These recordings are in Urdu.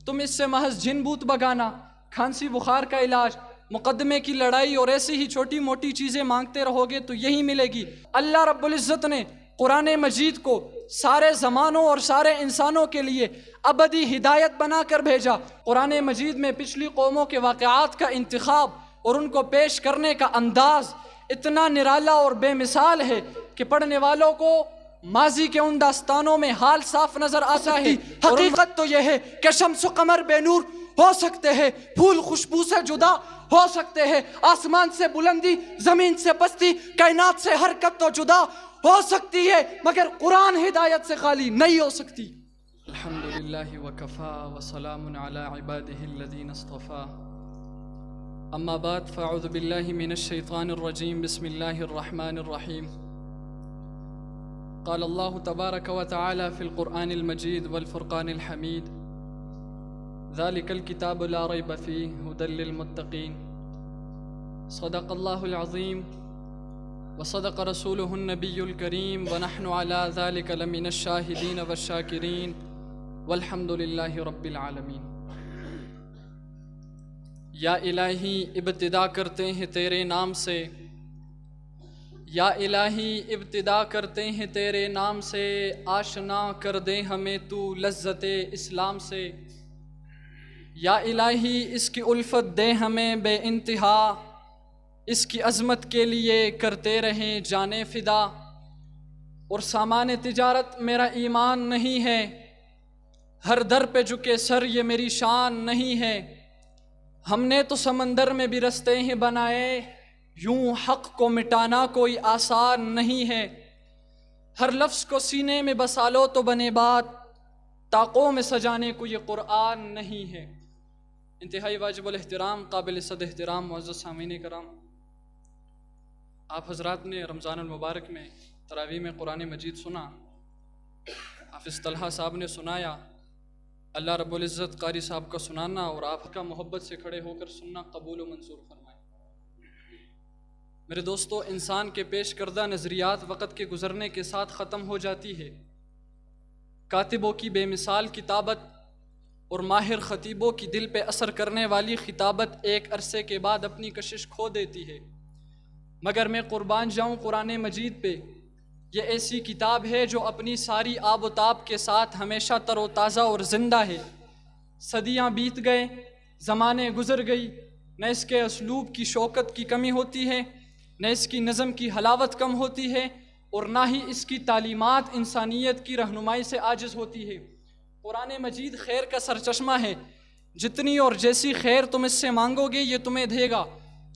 تم اس سے محض جن بوت بگانا، کھانسی بخار کا علاج، مقدمے کی لڑائی اور ایسی ہی چھوٹی موٹی چیزیں مانگتے رہو گے تو یہی ملے گی۔ اللہ رب العزت نے قرآن مجید کو سارے زمانوں اور سارے انسانوں کے لیے ابدی ہدایت بنا کر بھیجا۔ قرآن مجید میں پچھلی قوموں کے واقعات کا انتخاب اور ان کو پیش کرنے کا انداز اتنا نرالا اور بے مثال ہے کہ پڑھنے والوں کو ماضی کے ان داستانوں میں حال صاف نظر آتا ہے۔ حقیقت تو یہ ہے کہ شمس و قمر بے نور ہو سکتے ہیں، پھول خوشبو سے جدا ہو سکتے ہیں، آسمان سے بلندی، زمین سے پستی، کائنات سے حرکت تو جدا ہو سکتی ہے، مگر قرآن ہدایت سے خالی نہیں ہو سکتی۔ الحمدللہ وکفا وسلام علی عبادہ الذین اصطفا، اما بعد فاعوذ باللہ من الشیطان الرجیم، بسم اللہ الرحمن الرحیم۔ قال اللہ تبارک وتعالی فی القرآن المجید والفرقان الحمید، ذلک الکتاب لا ریب فیہ ھدی للمتقین۔ صدق اللہ العظیم وصدق رسولہ النبی الکریم، ونحن علی ذلک لمن الشاہدین والشاکرین، والحمد للہ رب العالمین۔ یا الہی ابتدا کرتے ہیں تیرے نام سے، یا الہی ابتدا کرتے ہیں تیرے نام سے، آشنا کر دے ہمیں تو لذت اسلام سے۔ یا الہی اس کی الفت دے ہمیں بے انتہا، اس کی عظمت کے لیے کرتے رہیں جانے فدا۔ اور سامان تجارت میرا ایمان نہیں ہے، ہر در پہ جھکے سر یہ میری شان نہیں ہے۔ ہم نے تو سمندر میں بھی رستے ہیں بنائے، یوں حق کو مٹانا کوئی آسان نہیں ہے۔ ہر لفظ کو سینے میں بسا لو تو بنے بات، طاقوں میں سجانے کو یہ قرآن نہیں ہے۔ انتہائی واجب الاحترام، قابل صد احترام معزز سامعین کرام، آپ حضرات نے رمضان المبارک میں تراویح میں قرآن مجید سنا، حافظ طلحہ صاحب نے سنایا، اللہ رب العزت قاری صاحب کا سنانا اور آپ کا محبت سے کھڑے ہو کر سننا قبول و منظور فرمائے۔ میرے دوستو، انسان کے پیش کردہ نظریات وقت کے گزرنے کے ساتھ ختم ہو جاتی ہے۔ کاتبوں کی بے مثال کتابت اور ماہر خطیبوں کی دل پہ اثر کرنے والی خطابت ایک عرصے کے بعد اپنی کشش کھو دیتی ہے، مگر میں قربان جاؤں قرآن مجید پہ، یہ ایسی کتاب ہے جو اپنی ساری آب و تاب کے ساتھ ہمیشہ تر و تازہ اور زندہ ہے۔ صدیاں بیت گئے، زمانے گزر گئی، نہ اس کے اسلوب کی شوکت کی کمی ہوتی ہے، نہ اس کی نظم کی حلاوت کم ہوتی ہے، اور نہ ہی اس کی تعلیمات انسانیت کی رہنمائی سے عاجز ہوتی ہے۔ قرآن مجید خیر کا سرچشمہ ہے، جتنی اور جیسی خیر تم اس سے مانگو گے یہ تمہیں دے گا۔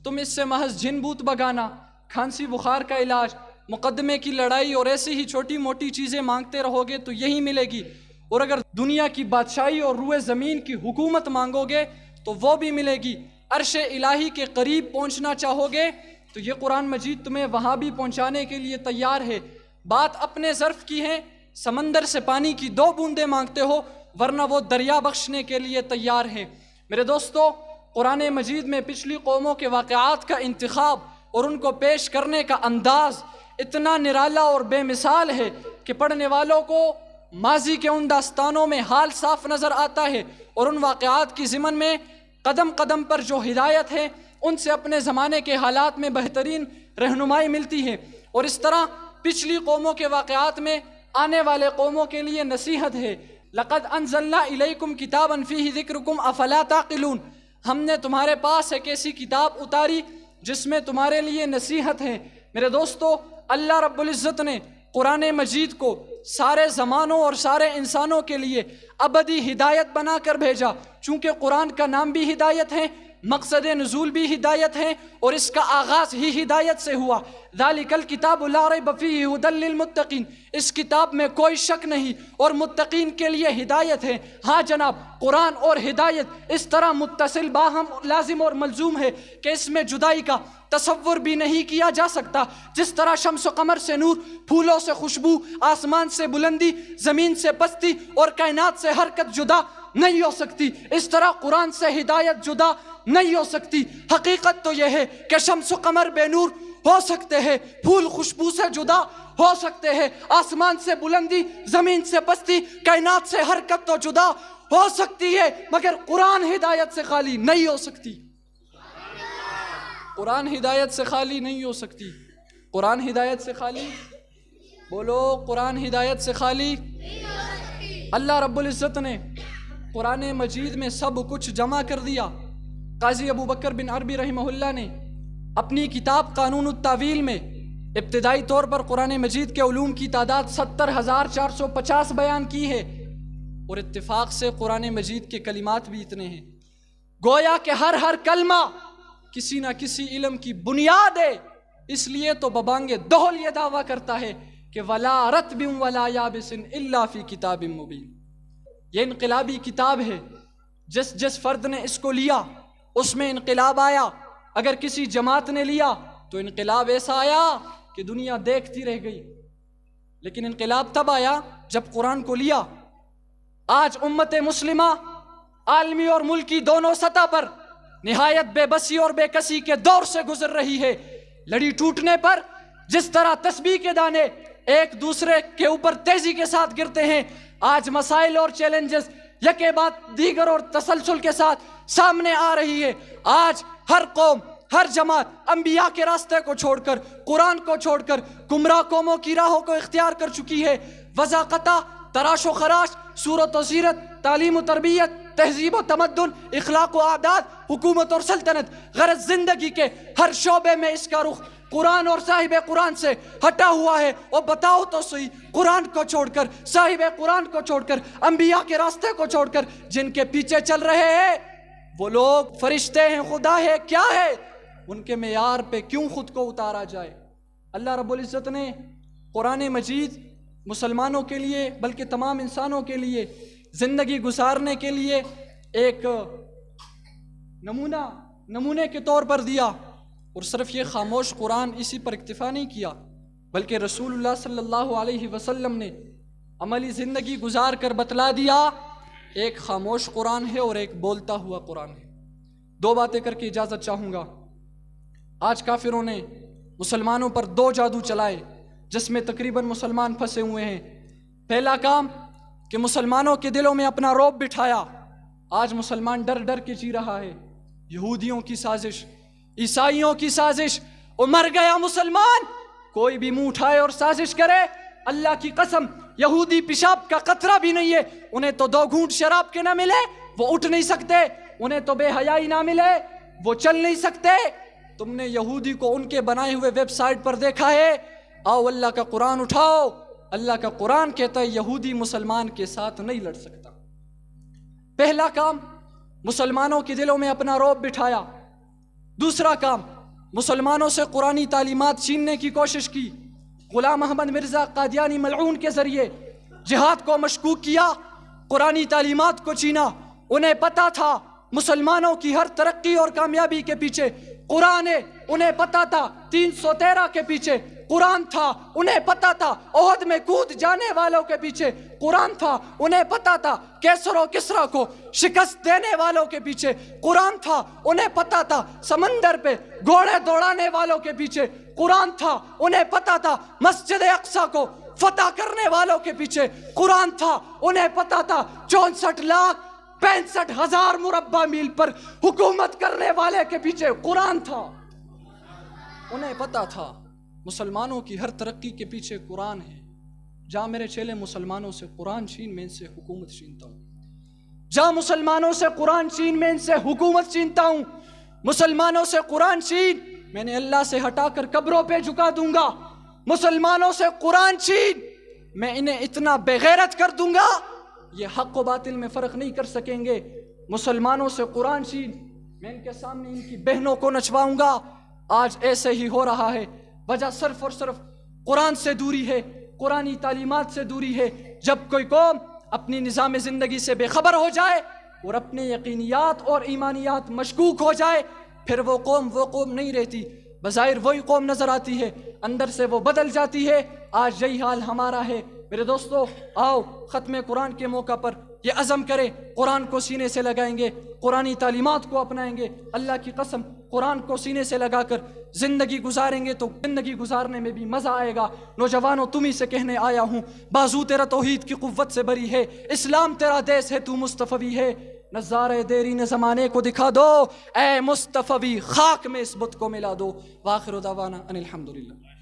تم اس سے محض جن بوت بگانا، کھانسی بخار کا علاج، مقدمے کی لڑائی اور ایسی ہی چھوٹی موٹی چیزیں مانگتے رہو گے تو یہی ملے گی، اور اگر دنیا کی بادشاہی اور روئے زمین کی حکومت مانگو گے تو وہ بھی ملے گی۔ عرش الہی کے قریب پہنچنا چاہو گے تو یہ قرآن مجید تمہیں وہاں بھی پہنچانے کے لیے تیار ہے۔ بات اپنے ظرف کی ہے، سمندر سے پانی کی 2 بوندیں مانگتے ہو، ورنہ وہ دریا بخشنے کے لیے تیار ہے۔ میرے دوستو، قرآن مجید میں پچھلی قوموں کے واقعات کا انتخاب اور ان کو پیش کرنے کا انداز اتنا نرالا اور بے مثال ہے کہ پڑھنے والوں کو ماضی کے ان داستانوں میں حال صاف نظر آتا ہے، اور ان واقعات کی ضمن میں قدم قدم پر جو ہدایت ہے ان سے اپنے زمانے کے حالات میں بہترین رہنمائی ملتی ہے، اور اس طرح پچھلی قوموں کے واقعات میں آنے والے قوموں کے لیے نصیحت ہے۔ لقد انزلنا الیکم کتابا فیہ ذکرکم افلا تعقلون، ہم نے تمہارے پاس ایک ایسی کتاب اتاری جس میں تمہارے لیے نصیحت ہے۔ میرے دوستو، اللہ رب العزت نے قرآن مجید کو سارے زمانوں اور سارے انسانوں کے لیے ابدی ہدایت بنا کر بھیجا، چونکہ قرآن کا نام بھی ہدایت ہے، مقصد نزول بھی ہدایت ہے، اور اس کا آغاز ہی ہدایت سے ہوا۔ ذالک الکتاب لا ریب فیہ ھدی للمتقین، اس کتاب میں کوئی شک نہیں اور متقین کے لیے ہدایت ہے۔ ہاں جناب، قرآن اور ہدایت اس طرح متصل باہم لازم اور ملزوم ہے کہ اس میں جدائی کا تصور بھی نہیں کیا جا سکتا۔ جس طرح شمس و قمر سے نور، پھولوں سے خوشبو، آسمان سے بلندی، زمین سے پستی اور کائنات سے حرکت جدا نہیں ہو سکتی، اس طرح قرآن سے ہدایت جدا نہیں ہو سکتی۔ حقیقت تو یہ ہے کہ شمس و قمر بے نور ہو سکتے ہیں، پھول خوشبو سے جدا ہو سکتے ہیں، آسمان سے بلندی، زمین سے پستی، کائنات سے حرکت تو جدا ہو سکتی ہے مگر قرآن ہدایت سے خالی نہیں ہو سکتی. قرآن ہدایت سے خالی نہیں ہو سکتی. قرآن ہدایت سے خالی، بولو قرآن ہدایت سے خالی. اللہ رب العزت نے قرآن مجید میں سب کچھ جمع کر دیا. قاضی ابو بکر بن عربی رحمہ اللہ نے اپنی کتاب قانون التاویل میں ابتدائی طور پر قرآن مجید کے علوم کی تعداد 70,450 بیان کی ہے، اور اتفاق سے قرآن مجید کے کلمات بھی اتنے ہیں. گویا کہ ہر کلمہ کسی نہ کسی علم کی بنیاد ہے. اس لیے تو ببانگ دہل یہ دعویٰ کرتا ہے کہ وَلَا رَتْبٍ وَلَا يَابِسٍ إِلَّا فِي كِتَابٍ مُبِينٍ. یہ انقلابی کتاب ہے. جس فرد نے اس کو لیا اس میں انقلاب آیا. اگر کسی جماعت نے لیا تو انقلاب ایسا آیا کہ دنیا دیکھتی رہ گئی. لیکن انقلاب تب آیا جب قرآن کو لیا. آج امت مسلمہ عالمی اور ملکی دونوں سطح پر نہایت بے بسی اور بے کسی کے دور سے گزر رہی ہے. لڑی ٹوٹنے پر جس طرح تسبیح کے دانے ایک دوسرے کے اوپر تیزی کے ساتھ گرتے ہیں، آج مسائل اور چیلنجز یکے بعد دیگر اور تسلسل کے ساتھ سامنے آ رہی ہے. آج ہر قوم، ہر جماعت انبیاء کے راستے کو چھوڑ کر، قرآن کو چھوڑ کر گمراہ قوموں کی راہوں کو اختیار کر چکی ہے. وضاقتہ، تراش و خراش، صورت و سیرت، تعلیم و تربیت، تہذیب و تمدن، اخلاق و عادات، حکومت اور سلطنت، غرض زندگی کے ہر شعبے میں اس کا رخ قرآن اور صاحب قرآن سے ہٹا ہوا ہے. اور بتاؤ تو صحیح، قرآن کو چھوڑ کر، صاحب قرآن کو چھوڑ کر، انبیاء کے راستے کو چھوڑ کر جن کے پیچھے چل رہے ہیں وہ لوگ فرشتے ہیں، خدا ہے، کیا ہے؟ ان کے معیار پہ کیوں خود کو اتارا جائے؟ اللہ رب العزت نے قرآن مجید مسلمانوں کے لیے بلکہ تمام انسانوں کے لیے زندگی گزارنے کے لیے ایک نمونے کے طور پر دیا. اور صرف یہ خاموش قرآن اسی پر اکتفا نہیں کیا، بلکہ رسول اللہ صلی اللہ علیہ وسلم نے عملی زندگی گزار کر بتلا دیا ایک خاموش قرآن ہے اور ایک بولتا ہوا قرآن ہے. دو باتیں کر کے اجازت چاہوں گا. آج کافروں نے مسلمانوں پر 2 جادو چلائے جس میں تقریباً مسلمان پھنسے ہوئے ہیں. پہلا کام کہ مسلمانوں کے دلوں میں اپنا رعب بٹھایا. آج مسلمان ڈر ڈر کے جی رہا ہے. یہودیوں کی سازش، عیسائیوں کی سازش، اور مر گیا مسلمان. کوئی بھی منہ اٹھائے اور سازش کرے، اللہ کی قسم یہودی پیشاب کا قطرہ بھی نہیں ہے. انہیں تو 2 گھونٹ شراب کے نہ ملے وہ اٹھ نہیں سکتے، انہیں تو بے حیائی نہ ملے وہ چل نہیں سکتے. تم نے یہودی کو ان کے بنائے ہوئے ویب سائٹ پر دیکھا ہے؟ آؤ اللہ کا قرآن اٹھاؤ. اللہ کا قرآن کہتا ہے یہودی مسلمان کے ساتھ نہیں لڑ سکتا. پہلا کام مسلمانوں کے دلوں میں اپنا رعب بٹھایا. دوسرا کام مسلمانوں سے قرآنی تعلیمات چھیننے کی کوشش کی. غلام احمد مرزا قادیانی ملعون کے ذریعے جہاد کو مشکوک کیا، قرآنی تعلیمات کو چھینا. انہیں پتا تھا مسلمانوں کی ہر ترقی اور کامیابی کے پیچھے قرآن ہے. انہیں پتا تھا 313 کے پیچھے قرآن تھا. انہیں پتا تھا احد میں کود جانے والوں کے پیچھے قرآن تھا. انہیں پتا تھا کیسر و کسرا کو شکست دینے والوں کے پیچھے قرآن تھا. انہیں پتا تھا سمندر پہ گھوڑے دوڑانے والوں کے پیچھے قرآن تھا. انہیں پتا تھا مسجد اقصی کو فتح کرنے والوں کے پیچھے قرآن تھا. انہیں پتا تھا 64,65,000 مربع میل پر حکومت کرنے والے کے پیچھے قرآن تھا. انہیں پتا تھا مسلمانوں کی ہر ترقی کے پیچھے قرآن ہے. جا میرے چیلے مسلمانوں سے قرآن چھین، میں ان سے حکومت چھینتا ہوں. جا مسلمانوں سے قرآن چھین، میں ان سے حکومت چھینتا ہوں. مسلمانوں سے قرآن چھین، میں نے اللہ سے ہٹا کر قبروں پہ جھکا دوں گا. مسلمانوں سے قرآن چھین، میں انہیں اتنا بے غیرت کر دوں گا یہ حق و باطل میں فرق نہیں کر سکیں گے. مسلمانوں سے قرآن چھین، میں ان کے سامنے ان کی بہنوں کو نچواؤں گا. آج ایسے ہی ہو رہا ہے. وجہ صرف اور صرف قرآن سے دوری ہے، قرآنی تعلیمات سے دوری ہے. جب کوئی قوم اپنی نظام زندگی سے بے خبر ہو جائے اور اپنے یقینیات اور ایمانیات مشکوک ہو جائے، پھر وہ قوم نہیں رہتی. بظاہر وہی قوم نظر آتی ہے، اندر سے وہ بدل جاتی ہے. آج یہی حال ہمارا ہے. میرے دوستو آؤ ختم قرآن کے موقع پر یہ عزم کریں، قرآن کو سینے سے لگائیں گے، قرآنی تعلیمات کو اپنائیں گے۔ اللہ کی قسم قرآن کو سینے سے لگا کر زندگی گزاریں گے تو زندگی گزارنے میں بھی مزہ آئے گا۔ نوجوانوں تمہیں سے کہنے آیا ہوں، بازو تیرا توحید کی قوت سے بری ہے، اسلام تیرا دیس ہے، تو مصطفی ہے، نظارے دیرین زمانے کو دکھا دو، اے مصطفی خاک میں اس بت کو ملا دو۔ وآخر دعوانا ان الحمدللہ۔